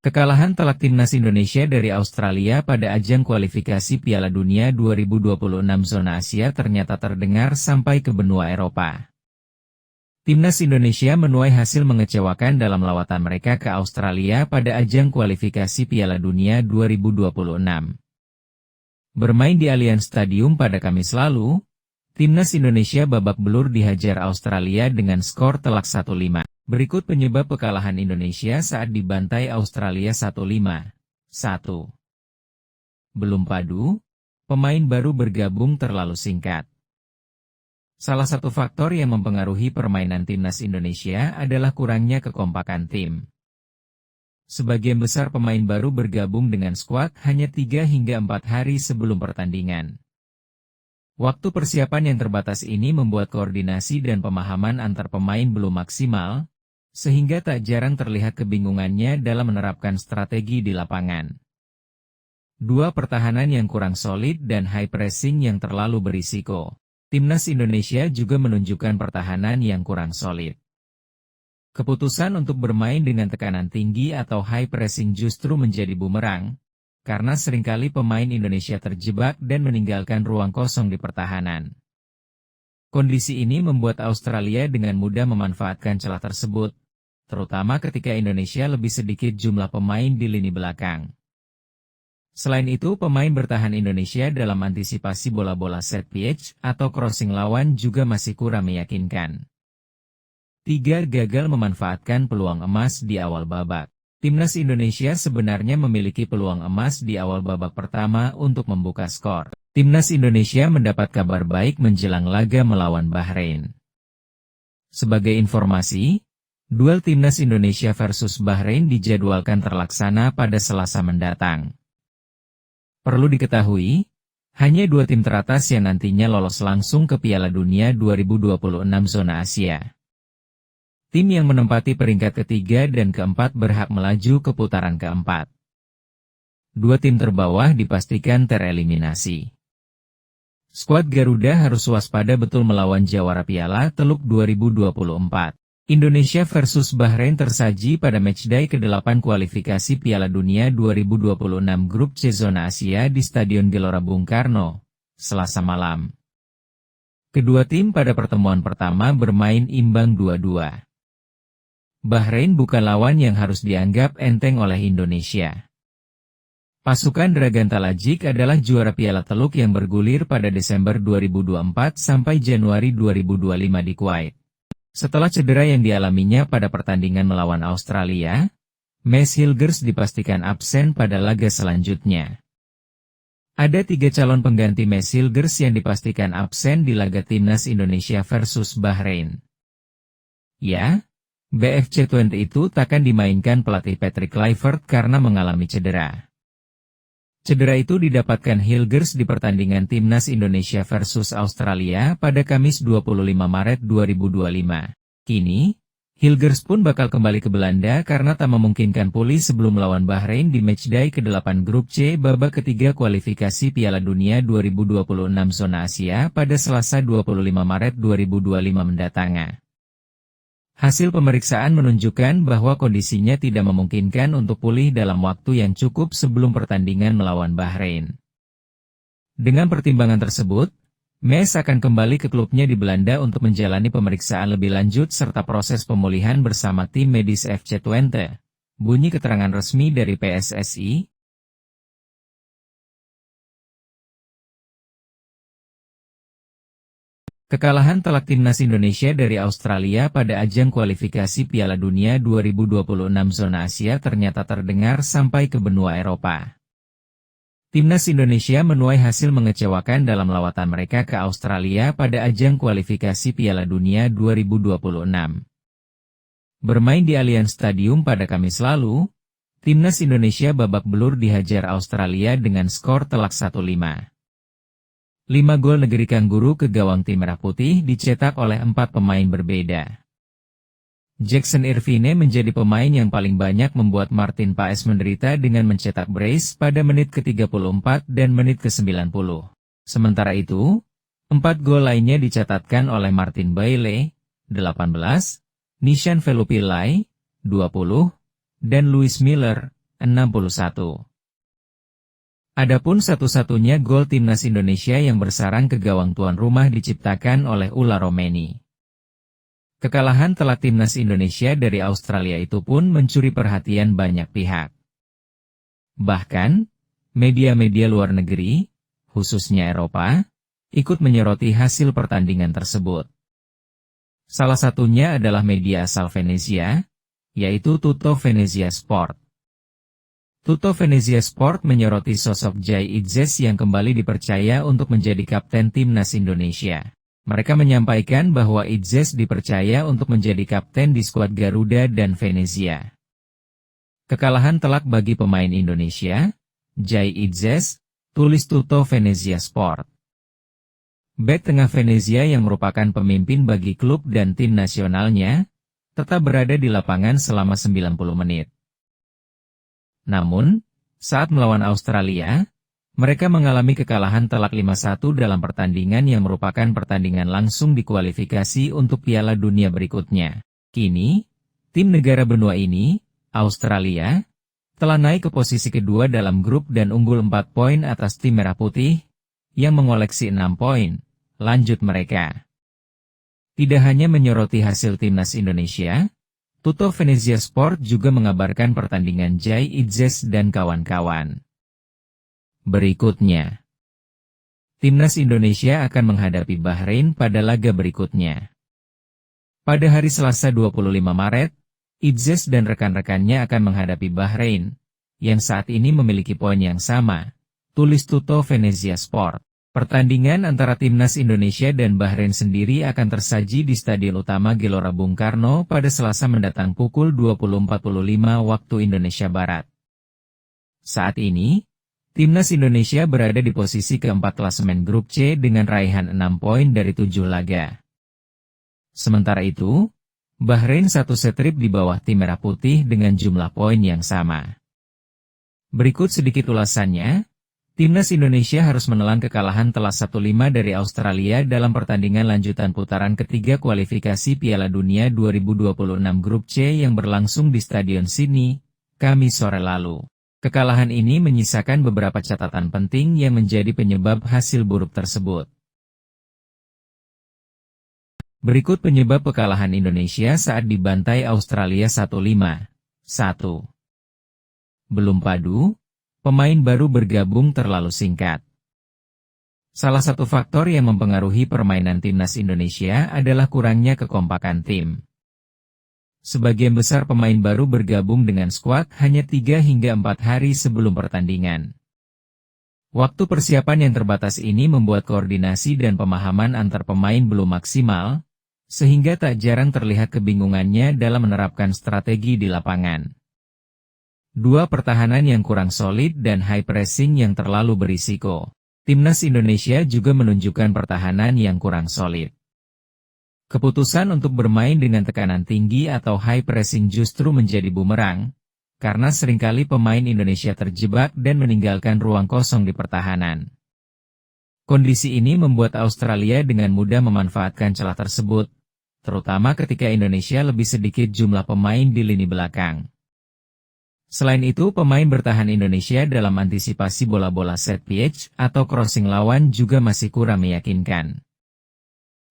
Kekalahan telak timnas Indonesia dari Australia pada ajang kualifikasi Piala Dunia 2026 zona Asia ternyata terdengar sampai ke benua Eropa. Timnas Indonesia menuai hasil mengecewakan dalam lawatan mereka ke Australia pada ajang kualifikasi Piala Dunia 2026. Bermain di Allianz Stadium pada Kamis lalu, timnas Indonesia babak belur dihajar Australia dengan skor telak 1-5. Berikut penyebab kekalahan Indonesia saat dibantai Australia 1-5. 1. Belum padu, pemain baru bergabung terlalu singkat. Salah satu faktor yang mempengaruhi permainan timnas Indonesia adalah kurangnya kekompakan tim. Sebagian besar pemain baru bergabung dengan skuad hanya 3 hingga 4 hari sebelum pertandingan. Waktu persiapan yang terbatas ini membuat koordinasi dan pemahaman antar pemain belum maksimal, sehingga tak jarang terlihat kebingungannya dalam menerapkan strategi di lapangan. 2. Pertahanan yang kurang solid dan high pressing yang terlalu berisiko. Timnas Indonesia juga menunjukkan pertahanan yang kurang solid. Keputusan untuk bermain dengan tekanan tinggi atau high pressing justru menjadi bumerang, karena seringkali pemain Indonesia terjebak dan meninggalkan ruang kosong di pertahanan. Kondisi ini membuat Australia dengan mudah memanfaatkan celah tersebut, terutama ketika Indonesia lebih sedikit jumlah pemain di lini belakang. Selain itu, pemain bertahan Indonesia dalam antisipasi bola-bola set piece atau crossing lawan juga masih kurang meyakinkan. 3. Gagal memanfaatkan peluang emas di awal babak. Timnas Indonesia sebenarnya memiliki peluang emas di awal babak pertama untuk membuka skor. Timnas Indonesia mendapat kabar baik menjelang laga melawan Bahrain. Sebagai informasi, duel Timnas Indonesia versus Bahrain dijadwalkan terlaksana pada Selasa mendatang. Perlu diketahui, hanya 2 tim teratas yang nantinya lolos langsung ke Piala Dunia 2026 zona Asia. Tim yang menempati peringkat ketiga dan keempat berhak melaju ke putaran keempat. 2 tim terbawah dipastikan tereliminasi. Skuad Garuda harus waspada betul melawan jawara Piala Teluk 2024. Indonesia versus Bahrain tersaji pada matchday ke-8 kualifikasi Piala Dunia 2026 Grup C Zona Asia di Stadion Gelora Bung Karno, Selasa malam. Kedua tim pada pertemuan pertama bermain imbang 2-2. Bahrain bukan lawan yang harus dianggap enteng oleh Indonesia. Pasukan Dragan Talajik adalah juara Piala Teluk yang bergulir pada Desember 2024 sampai Januari 2025 di Kuwait. Setelah cedera yang dialaminya pada pertandingan melawan Australia, Maes Hilgers dipastikan absen pada laga selanjutnya. Ada 3 calon pengganti Maes Hilgers yang dipastikan absen di laga Timnas Indonesia versus Bahrain. Ya, BFC20 itu takkan dimainkan pelatih Patrick Kluivert karena mengalami cedera. Cedera itu didapatkan Hilgers di pertandingan Timnas Indonesia versus Australia pada Kamis 25 Maret 2025. Kini, Hilgers pun bakal kembali ke Belanda karena tak memungkinkan pulih sebelum melawan Bahrain di matchday ke-8 Grup C babak ketiga kualifikasi Piala Dunia 2026 zona Asia pada Selasa 25 Maret 2025 mendatang. Hasil pemeriksaan menunjukkan bahwa kondisinya tidak memungkinkan untuk pulih dalam waktu yang cukup sebelum pertandingan melawan Bahrain. Dengan pertimbangan tersebut, Maes akan kembali ke klubnya di Belanda untuk menjalani pemeriksaan lebih lanjut serta proses pemulihan bersama tim medis FC Twente. Bunyi keterangan resmi dari PSSI. Kekalahan telak timnas Indonesia dari Australia pada ajang kualifikasi Piala Dunia 2026 zona Asia ternyata terdengar sampai ke benua Eropa. Timnas Indonesia menuai hasil mengecewakan dalam lawatan mereka ke Australia pada ajang kualifikasi Piala Dunia 2026. Bermain di Allianz Stadium pada Kamis lalu, Timnas Indonesia babak belur dihajar Australia dengan skor telak 1-5. 5 gol negeri Kangguru ke gawang tim Merah Putih dicetak oleh 4 pemain berbeda. Jackson Irvine menjadi pemain yang paling banyak membuat Martin Paes menderita dengan mencetak brace pada menit ke-34 dan menit ke-90. Sementara itu, 4 gol lainnya dicatatkan oleh Martin Bailey, 18, Nishan Velupillai, 20, dan Louis Miller, 61. Adapun satu-satunya gol timnas Indonesia yang bersarang ke gawang tuan rumah diciptakan oleh Ulla Romeni. Kekalahan telak timnas Indonesia dari Australia itu pun mencuri perhatian banyak pihak. Bahkan, media-media luar negeri, khususnya Eropa, ikut menyoroti hasil pertandingan tersebut. Salah satunya adalah media asal Venezia, yaitu Tutto Venezia Sport. Tutto Venezia Sport menyoroti sosok Jai Idzes yang kembali dipercaya untuk menjadi kapten timnas Indonesia. Mereka menyampaikan bahwa Idzes dipercaya untuk menjadi kapten di skuad Garuda dan Venezia. Kekalahan telak bagi pemain Indonesia, Jai Idzes, tulis Tutto Venezia Sport. Bek tengah Venezia yang merupakan pemimpin bagi klub dan tim nasionalnya, tetap berada di lapangan selama 90 menit. Namun, saat melawan Australia, mereka mengalami kekalahan telak 5-1 dalam pertandingan yang merupakan pertandingan langsung di kualifikasi untuk Piala Dunia berikutnya. Kini, tim negara benua ini, Australia, telah naik ke posisi kedua dalam grup dan unggul 4 poin atas tim Merah Putih, yang mengoleksi 6 poin. Lanjut mereka. Tidak hanya menyoroti hasil timnas Indonesia, Tutto Venezia Sport juga mengabarkan pertandingan Jai Idzes dan kawan-kawan. Berikutnya, timnas Indonesia akan menghadapi Bahrain pada laga berikutnya. Pada hari Selasa 25 Maret, Idzes dan rekan-rekannya akan menghadapi Bahrain, yang saat ini memiliki poin yang sama, tulis Tutto Venezia Sport. Pertandingan antara timnas Indonesia dan Bahrain sendiri akan tersaji di Stadion Utama Gelora Bung Karno pada Selasa mendatang pukul 20.45 waktu Indonesia Barat. Saat ini, timnas Indonesia berada di posisi keempat klasemen grup C dengan raihan 6 poin dari 7 laga. Sementara itu, Bahrain satu setrip di bawah tim Merah Putih dengan jumlah poin yang sama. Berikut sedikit ulasannya. Timnas Indonesia harus menelan kekalahan telak 1-5 dari Australia dalam pertandingan lanjutan putaran ketiga kualifikasi Piala Dunia 2026 Grup C yang berlangsung di Stadion Sydney, Kamis sore lalu. Kekalahan ini menyisakan beberapa catatan penting yang menjadi penyebab hasil buruk tersebut. Berikut penyebab kekalahan Indonesia saat dibantai Australia 1-5. 1. Belum padu. Pemain baru bergabung terlalu singkat. Salah satu faktor yang mempengaruhi permainan timnas Indonesia adalah kurangnya kekompakan tim. Sebagian besar pemain baru bergabung dengan skuad hanya 3 hingga 4 hari sebelum pertandingan. Waktu persiapan yang terbatas ini membuat koordinasi dan pemahaman antar pemain belum maksimal, sehingga tak jarang terlihat kebingungannya dalam menerapkan strategi di lapangan. 2. Pertahanan yang kurang solid dan high pressing yang terlalu berisiko. Timnas Indonesia juga menunjukkan pertahanan yang kurang solid. Keputusan untuk bermain dengan tekanan tinggi atau high pressing justru menjadi bumerang, karena seringkali pemain Indonesia terjebak dan meninggalkan ruang kosong di pertahanan. Kondisi ini membuat Australia dengan mudah memanfaatkan celah tersebut, terutama ketika Indonesia lebih sedikit jumlah pemain di lini belakang. Selain itu, pemain bertahan Indonesia dalam antisipasi bola-bola set piece atau crossing lawan juga masih kurang meyakinkan.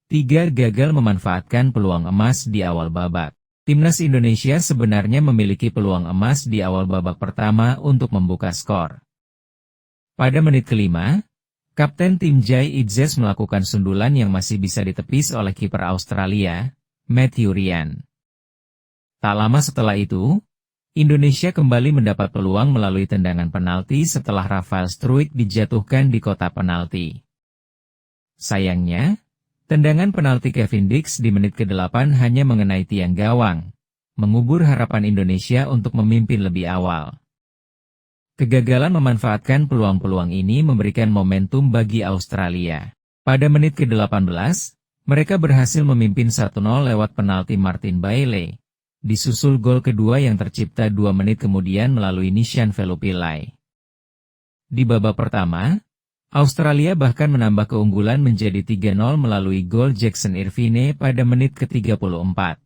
3. Gagal memanfaatkan peluang emas di awal babak. Timnas Indonesia sebenarnya memiliki peluang emas di awal babak pertama untuk membuka skor. Pada menit kelima, Kapten tim Jai Idzes melakukan sundulan yang masih bisa ditepis oleh kiper Australia, Matthew Ryan. Tak lama setelah itu, Indonesia kembali mendapat peluang melalui tendangan penalti setelah Rafael Struijk dijatuhkan di kotak penalti. Sayangnya, tendangan penalti Kevin Dix di menit ke-8 hanya mengenai tiang gawang, mengubur harapan Indonesia untuk memimpin lebih awal. Kegagalan memanfaatkan peluang-peluang ini memberikan momentum bagi Australia. Pada menit ke-18, mereka berhasil memimpin 1-0 lewat penalti Martin Bailey. Disusul gol kedua yang tercipta 2 menit kemudian melalui Nishan Velupillai. Di babak pertama, Australia bahkan menambah keunggulan menjadi 3-0 melalui gol Jackson Irvine pada menit ke-34.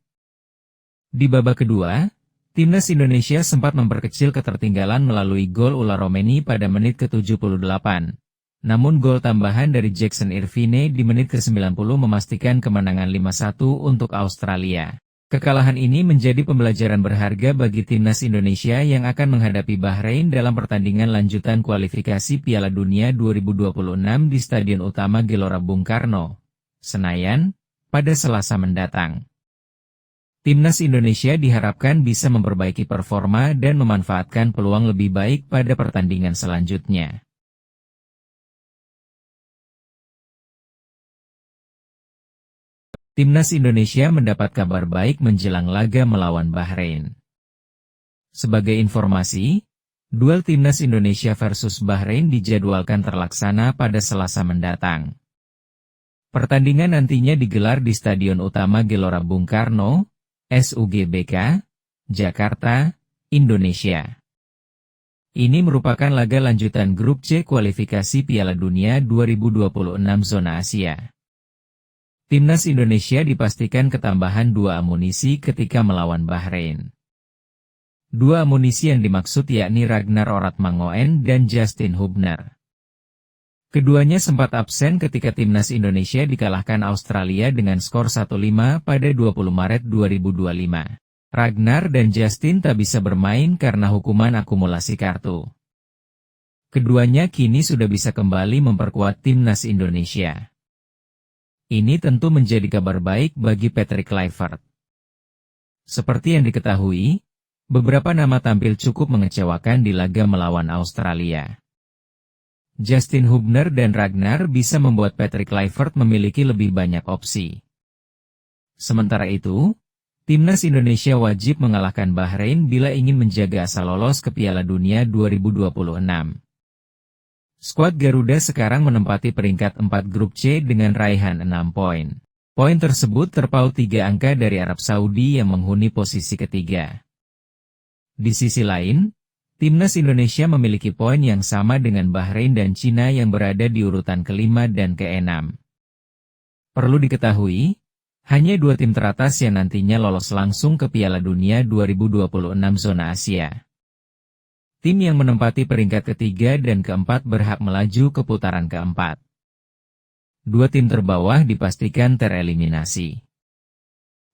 Di babak kedua, Timnas Indonesia sempat memperkecil ketertinggalan melalui gol ulah Romeni pada menit ke-78. Namun gol tambahan dari Jackson Irvine di menit ke-90 memastikan kemenangan 5-1 untuk Australia. Kekalahan ini menjadi pembelajaran berharga bagi Timnas Indonesia yang akan menghadapi Bahrain dalam pertandingan lanjutan kualifikasi Piala Dunia 2026 di Stadion Utama Gelora Bung Karno, Senayan, pada Selasa mendatang. Timnas Indonesia diharapkan bisa memperbaiki performa dan memanfaatkan peluang lebih baik pada pertandingan selanjutnya. Timnas Indonesia mendapat kabar baik menjelang laga melawan Bahrain. Sebagai informasi, duel Timnas Indonesia versus Bahrain dijadwalkan terlaksana pada Selasa mendatang. Pertandingan nantinya digelar di Stadion Utama Gelora Bung Karno, SUGBK, Jakarta, Indonesia. Ini merupakan laga lanjutan Grup C kualifikasi Piala Dunia 2026 zona Asia. Timnas Indonesia dipastikan ketambahan 2 amunisi ketika melawan Bahrain. 2 amunisi yang dimaksud yakni Ragnar Oratmangoen dan Justin Hubner. Keduanya sempat absen ketika Timnas Indonesia dikalahkan Australia dengan skor 1-5 pada 20 Maret 2025. Ragnar dan Justin tak bisa bermain karena hukuman akumulasi kartu. Keduanya kini sudah bisa kembali memperkuat Timnas Indonesia. Ini tentu menjadi kabar baik bagi Patrick Kluivert. Seperti yang diketahui, beberapa nama tampil cukup mengecewakan di laga melawan Australia. Justin Hubner dan Ragnar bisa membuat Patrick Kluivert memiliki lebih banyak opsi. Sementara itu, Timnas Indonesia wajib mengalahkan Bahrain bila ingin menjaga asa lolos ke Piala Dunia 2026. Skuad Garuda sekarang menempati peringkat 4 Grup C dengan raihan 6 poin. Poin tersebut terpaut 3 angka dari Arab Saudi yang menghuni posisi ketiga. Di sisi lain, Timnas Indonesia memiliki poin yang sama dengan Bahrain dan Cina yang berada di urutan kelima dan keenam. Perlu diketahui, hanya 2 tim teratas yang nantinya lolos langsung ke Piala Dunia 2026 zona Asia. Tim yang menempati peringkat ketiga dan keempat berhak melaju ke putaran keempat. 2 tim terbawah dipastikan tereliminasi.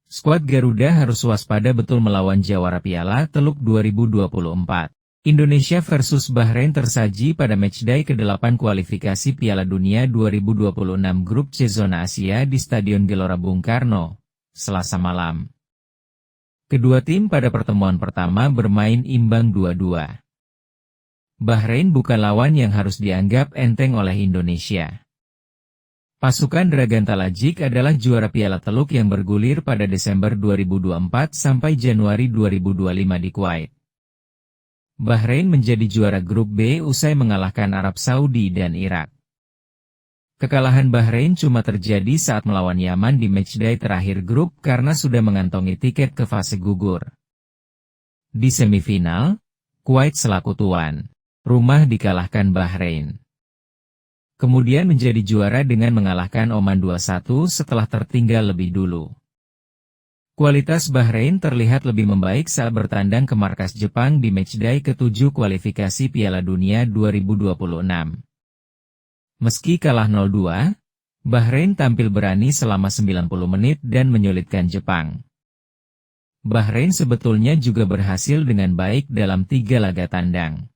Skuad Garuda harus waspada betul melawan jawara Piala Teluk 2024. Indonesia versus Bahrain tersaji pada matchday ke-8 kualifikasi Piala Dunia 2026 Grup C zona Asia di Stadion Gelora Bung Karno, Selasa malam. Kedua tim pada pertemuan pertama bermain imbang 2-2. Bahrain bukan lawan yang harus dianggap enteng oleh Indonesia. Pasukan Dragan Talajik adalah juara Piala Teluk yang bergulir pada Desember 2024 sampai Januari 2025 di Kuwait. Bahrain menjadi juara Grup B usai mengalahkan Arab Saudi dan Irak. Kekalahan Bahrain cuma terjadi saat melawan Yaman di matchday terakhir grup karena sudah mengantongi tiket ke fase gugur. Di semifinal, Kuwait selaku tuan rumah dikalahkan Bahrain. Kemudian menjadi juara dengan mengalahkan Oman 2-1 setelah tertinggal lebih dulu. Kualitas Bahrain terlihat lebih membaik saat bertandang ke markas Jepang di matchday ke-7 kualifikasi Piala Dunia 2026. Meski kalah 0-2, Bahrain tampil berani selama 90 menit dan menyulitkan Jepang. Bahrain sebetulnya juga berhasil dengan baik dalam 3 laga tandang.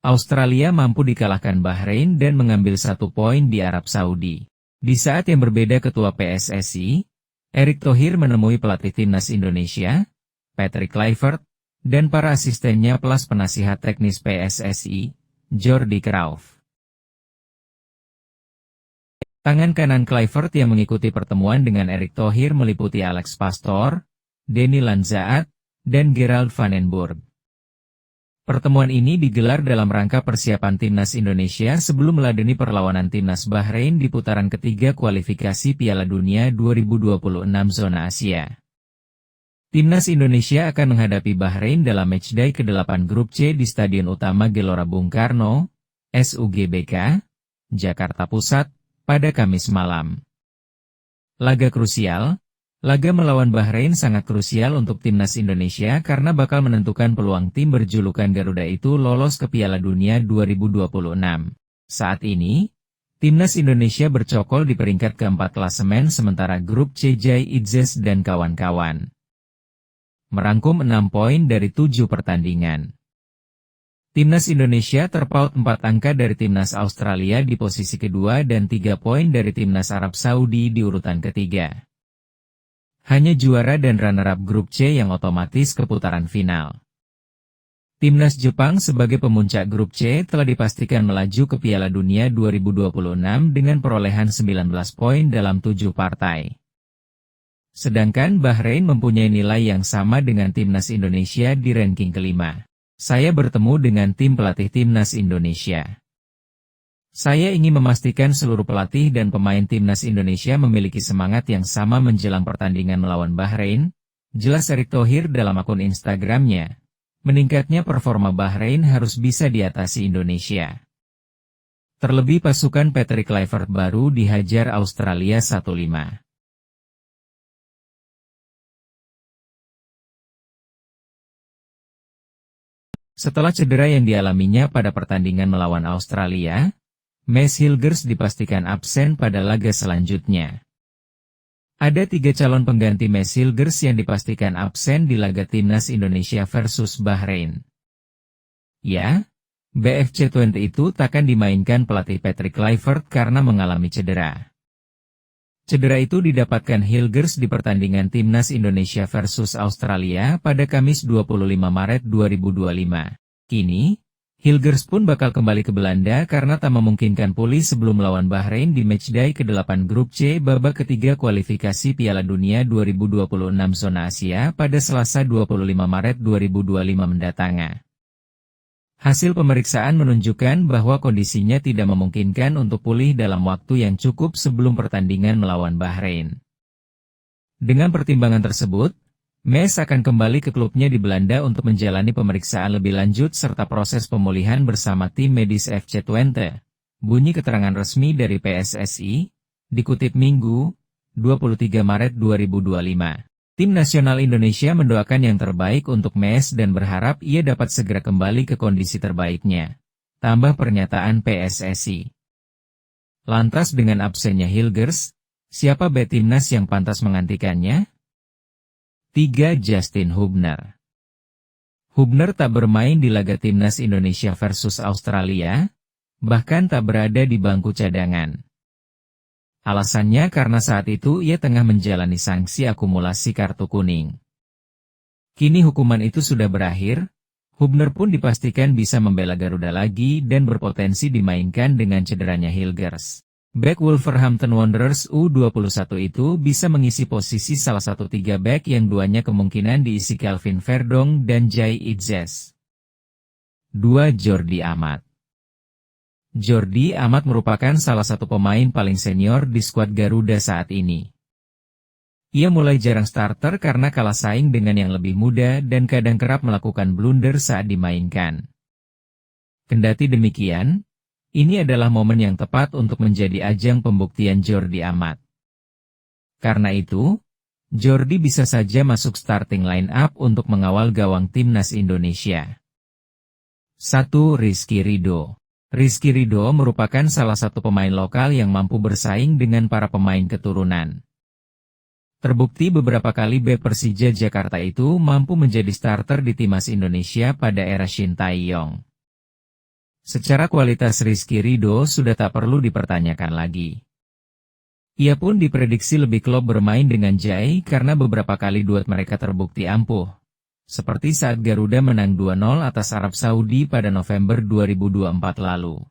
Australia mampu dikalahkan Bahrain dan mengambil 1 poin di Arab Saudi. Di saat yang berbeda Ketua PSSI, Erick Thohir menemui pelatih Timnas Indonesia, Patrick Kluivert, dan para asistennya plus penasihat teknis PSSI, Jordi Crauf. Tangan kanan Kluivert yang mengikuti pertemuan dengan Erick Thohir meliputi Alex Pastor, Denny Lanzaat, dan Gerald van den Burg. Pertemuan ini digelar dalam rangka persiapan Timnas Indonesia sebelum meladeni perlawanan Timnas Bahrain di putaran ketiga kualifikasi Piala Dunia 2026 zona Asia. Timnas Indonesia akan menghadapi Bahrain dalam matchday ke-8 Grup C di Stadion Utama Gelora Bung Karno, SUGBK, Jakarta Pusat, pada Kamis malam. Laga krusial, Laga melawan Bahrain sangat krusial untuk timnas Indonesia karena bakal menentukan peluang tim berjulukan Garuda itu lolos ke Piala Dunia 2026. Saat ini, timnas Indonesia bercokol di peringkat keempat klasemen sementara grup C Jai Itzes dan kawan-kawan merangkum 6 poin dari 7 pertandingan. Timnas Indonesia terpaut 4 angka dari timnas Australia di posisi kedua dan 3 poin dari timnas Arab Saudi di urutan ketiga. Hanya juara dan runner-up grup C yang otomatis ke putaran final. Timnas Jepang sebagai pemuncak grup C telah dipastikan melaju ke Piala Dunia 2026 dengan perolehan 19 poin dalam 7 partai. Sedangkan Bahrain mempunyai nilai yang sama dengan timnas Indonesia di ranking kelima. Saya bertemu dengan tim pelatih timnas Indonesia. Saya ingin memastikan seluruh pelatih dan pemain timnas Indonesia memiliki semangat yang sama menjelang pertandingan melawan Bahrain, jelas Erick Thohir dalam akun Instagramnya. Meningkatnya performa Bahrain harus bisa diatasi Indonesia. Terlebih pasukan Patrick Kluivert baru dihajar Australia 1-5. Setelah cedera yang dialaminya pada pertandingan melawan Australia, Maes Hilgers dipastikan absen pada laga selanjutnya. Ada 3 calon pengganti Maes Hilgers yang dipastikan absen di laga timnas Indonesia versus Bahrain. Ya, BFC20 itu takkan dimainkan pelatih Patrick Kluivert karena mengalami cedera. Cedera itu didapatkan Hilgers di pertandingan timnas Indonesia versus Australia pada Kamis 25 Maret 2025. Kini, Hilgers pun bakal kembali ke Belanda karena tak memungkinkan pulih sebelum melawan Bahrain di matchday ke-8 grup C babak ketiga kualifikasi Piala Dunia 2026 zona Asia pada Selasa 25 Maret 2025 mendatang. Hasil pemeriksaan menunjukkan bahwa kondisinya tidak memungkinkan untuk pulih dalam waktu yang cukup sebelum pertandingan melawan Bahrain. Dengan pertimbangan tersebut, Maes akan kembali ke klubnya di Belanda untuk menjalani pemeriksaan lebih lanjut serta proses pemulihan bersama tim medis FC20. Bunyi keterangan resmi dari PSSI, dikutip Minggu, 23 Maret 2025. Tim nasional Indonesia mendoakan yang terbaik untuk Maes dan berharap ia dapat segera kembali ke kondisi terbaiknya. Tambah pernyataan PSSI. Lantas dengan absennya Hilgers, siapa bek timnas yang pantas menggantikannya? 3. Justin Hubner. Hubner tak bermain di laga timnas Indonesia versus Australia, bahkan tak berada di bangku cadangan. Alasannya karena saat itu ia tengah menjalani sanksi akumulasi kartu kuning. Kini hukuman itu sudah berakhir, Hubner pun dipastikan bisa membela Garuda lagi dan berpotensi dimainkan dengan cederanya Hilgers. Bek Wolverhampton Wanderers U21 itu bisa mengisi posisi salah satu 3 bek yang duanya kemungkinan diisi Kelvin Verdong dan Jai Itzes. 2. Jordi Amat. Jordi Amat merupakan salah satu pemain paling senior di skuad Garuda saat ini. Ia mulai jarang starter karena kalah saing dengan yang lebih muda dan kadang kerap melakukan blunder saat dimainkan. Kendati demikian, ini adalah momen yang tepat untuk menjadi ajang pembuktian Jordi Amat. Karena itu, Jordi bisa saja masuk starting line up untuk mengawal gawang timnas Indonesia. 1. Rizky Ridho. Rizky Ridho merupakan salah satu pemain lokal yang mampu bersaing dengan para pemain keturunan. Terbukti beberapa kali bek Persija Jakarta itu mampu menjadi starter di timnas Indonesia pada era Shin Tae-yong. Secara kualitas Rizky Ridho sudah tak perlu dipertanyakan lagi. Ia pun diprediksi lebih klop bermain dengan Jai karena beberapa kali duet mereka terbukti ampuh. Seperti saat Garuda menang 2-0 atas Arab Saudi pada November 2024 lalu.